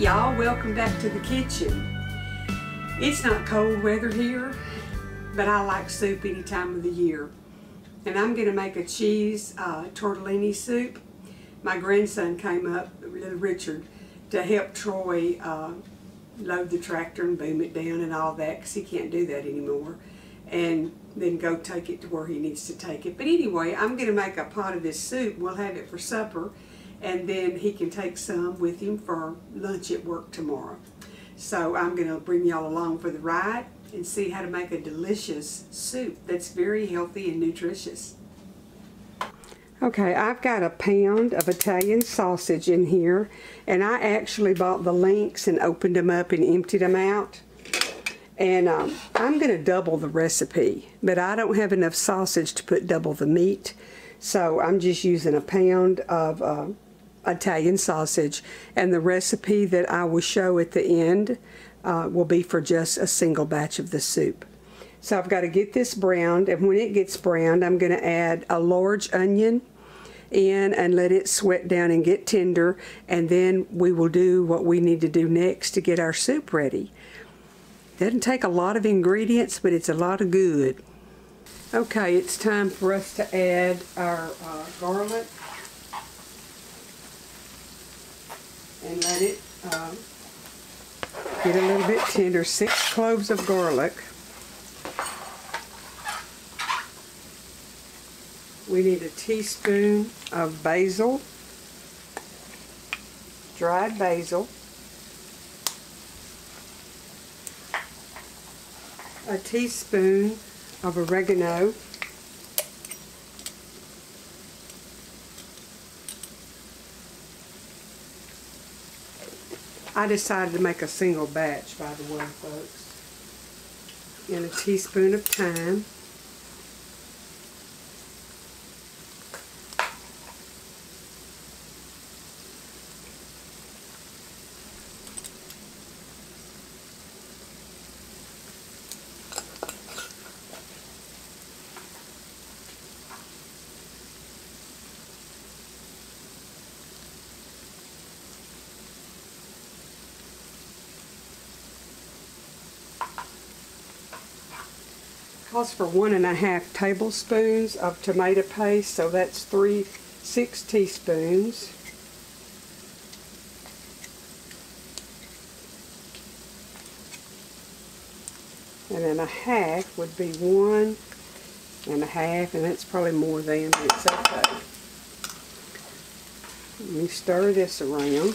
Y'all, welcome back to the kitchen. It's not cold weather here, but I like soup any time of the year. And I'm going to make a cheese tortellini soup. My grandson came up, Richard, to help Troy load the tractor and boom it down and all that, because he can't do that anymore. And then go take it to where he needs to take it. But anyway, I'm going to make a pot of this soup. We'll have it for supper. And then he can take some with him for lunch at work tomorrow. So I'm going to bring y'all along for the ride and see how to make a delicious soup that's very healthy and nutritious. Okay, I've got a pound of Italian sausage in here, and I actually bought the links and opened them up and emptied them out. And I'm going to double the recipe, but I don't have enough sausage to put double the meat, so I'm just using a pound of Italian sausage, and the recipe that I will show at the end will be for just a single batch of the soup. So I've got to get this browned, and when it gets browned, I'm going to add a large onion in and let it sweat down and get tender, and then we will do what we need to do next to get our soup ready. Doesn't take a lot of ingredients, but it's a lot of good. Okay, it's time for us to add our garlic and let it get a little bit tender. 6 cloves of garlic. We need a teaspoon of basil, dried basil, a teaspoon of oregano, I decided to make a single batch, by the way, folks, and a teaspoon of thyme, calls for 1½ tablespoons of tomato paste, so that's 6 teaspoons. And then a half would be 1½ and that's probably more than, but it's okay. Let me stir this around.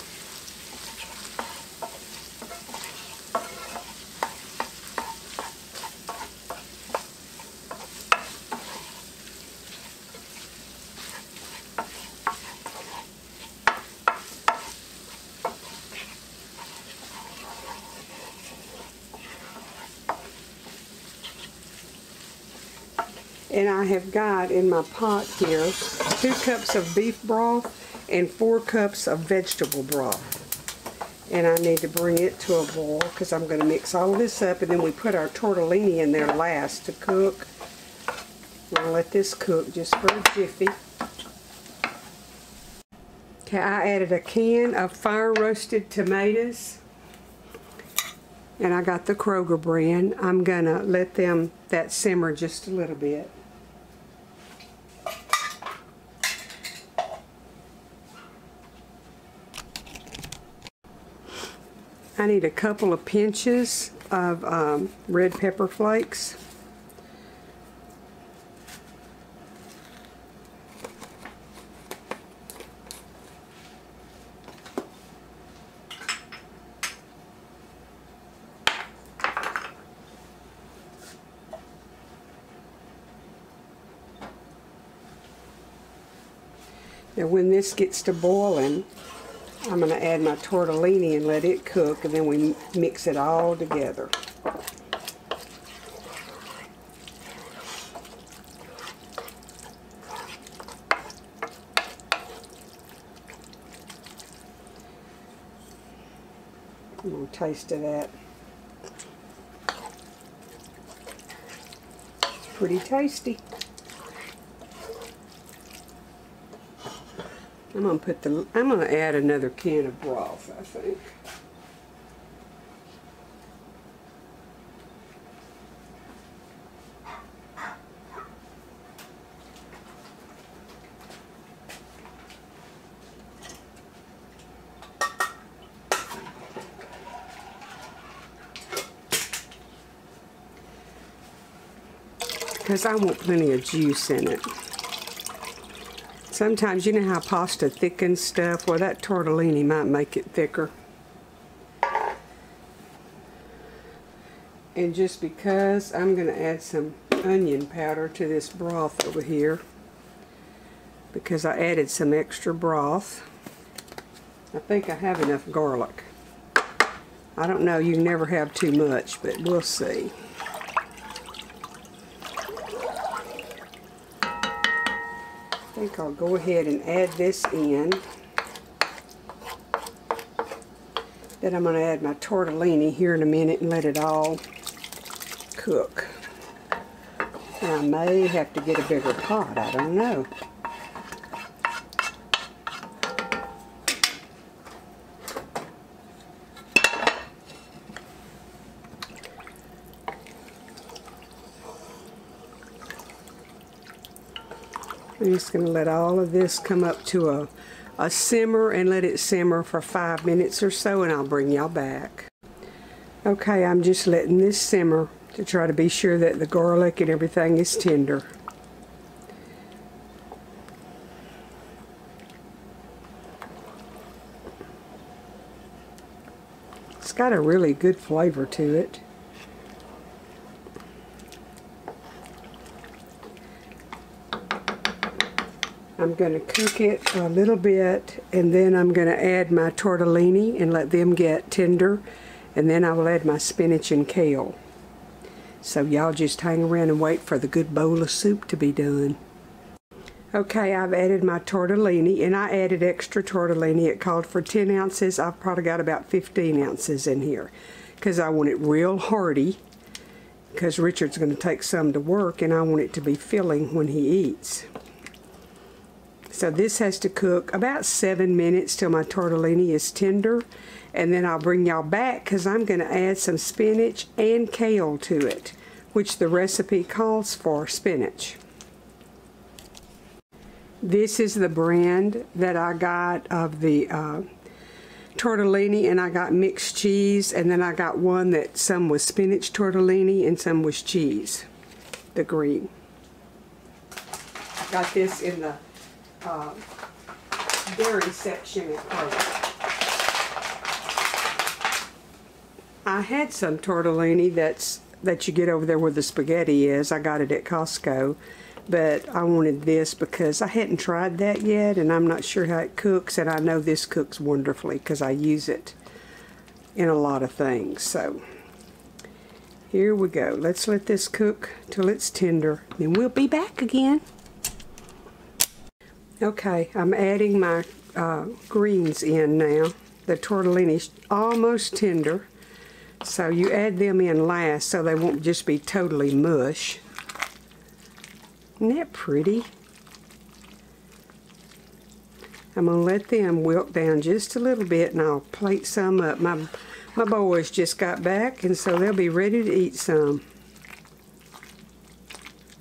And I have got in my pot here 2 cups of beef broth and 4 cups of vegetable broth. And I need to bring it to a boil because I'm going to mix all of this up, and then we put our tortellini in there last to cook. I'm going to let this cook just for a jiffy. Okay, I added a can of fire roasted tomatoes. And I got the Kroger brand. I'm going to let that simmer just a little bit. I need a couple of pinches of red pepper flakes. Now when this gets to boiling, I'm going to add my tortellini and let it cook, and then we mix it all together. I'm going to taste of that. It's pretty tasty. I'm going to add another can of broth, I think. because I want plenty of juice in it. Sometimes you know how pasta thickens stuff? Well, that tortellini might make it thicker. And just because, I'm going to add some onion powder to this broth over here, because I added some extra broth. I think I have enough garlic. I don't know, you never have too much, but we'll see. I think I'll go ahead and add this in. Then I'm going to add my tortellini here in a minute and let it all cook. And I may have to get a bigger pot, I don't know. I'm just going to let all of this come up to a simmer and let it simmer for 5 minutes or so, and I'll bring y'all back. Okay, I'm just letting this simmer to try to be sure that the garlic and everything is tender. It's got a really good flavor to it. I'm going to cook it a little bit, and then I'm going to add my tortellini and let them get tender, and then I will add my spinach and kale. So y'all just hang around and wait for the good bowl of soup to be done. Okay, I've added my tortellini, and I added extra tortellini. It called for 10 ounces. I've probably got about 15 ounces in here because I want it real hearty, because Richard's going to take some to work, and I want it to be filling when he eats. So this has to cook about 7 minutes till my tortellini is tender, and then I'll bring y'all back because I'm going to add some spinach and kale to it, which the recipe calls for spinach. This is the brand that I got of the tortellini, and I got mixed cheese, and then I got one that some was spinach tortellini and some was cheese, the green. Got this in the dairy section at Kroger. I had some tortellini that you get over there where the spaghetti is. I got it at Costco, but I wanted this because I hadn't tried that yet, and I'm not sure how it cooks, and I know this cooks wonderfully because I use it in a lot of things. So here we go. Let's let this cook till it's tender, then we'll be back again. Okay, I'm adding my greens in now. The tortellini's almost tender, so you add them in last so they won't just be totally mush. Isn't that pretty? I'm going to let them wilt down just a little bit, and I'll plate some up. My boys just got back, and so they'll be ready to eat some.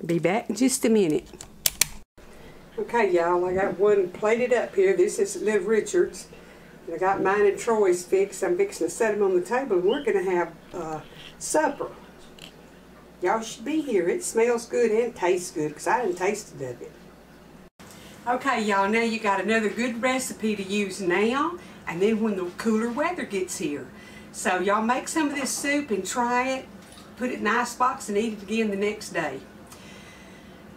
Be back in just a minute. Okay, y'all, I got one plated up here. This is Little Richard's. And I got mine and Troy's fixed. I'm fixing to set them on the table, and we're going to have supper. Y'all should be here. It smells good and tastes good because I didn't taste it of it. Okay, y'all, now you got another good recipe to use now and then when the cooler weather gets here. So y'all make some of this soup and try it, put it in an icebox, and eat it again the next day.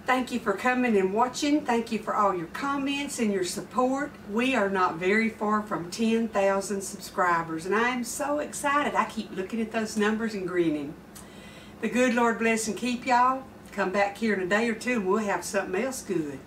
Thank you for coming and watching. Thank you for all your comments and your support. We are not very far from 10,000 subscribers, and I am so excited. I keep looking at those numbers and grinning. The good Lord bless and keep y'all. Come back here in a day or two and we'll have something else good.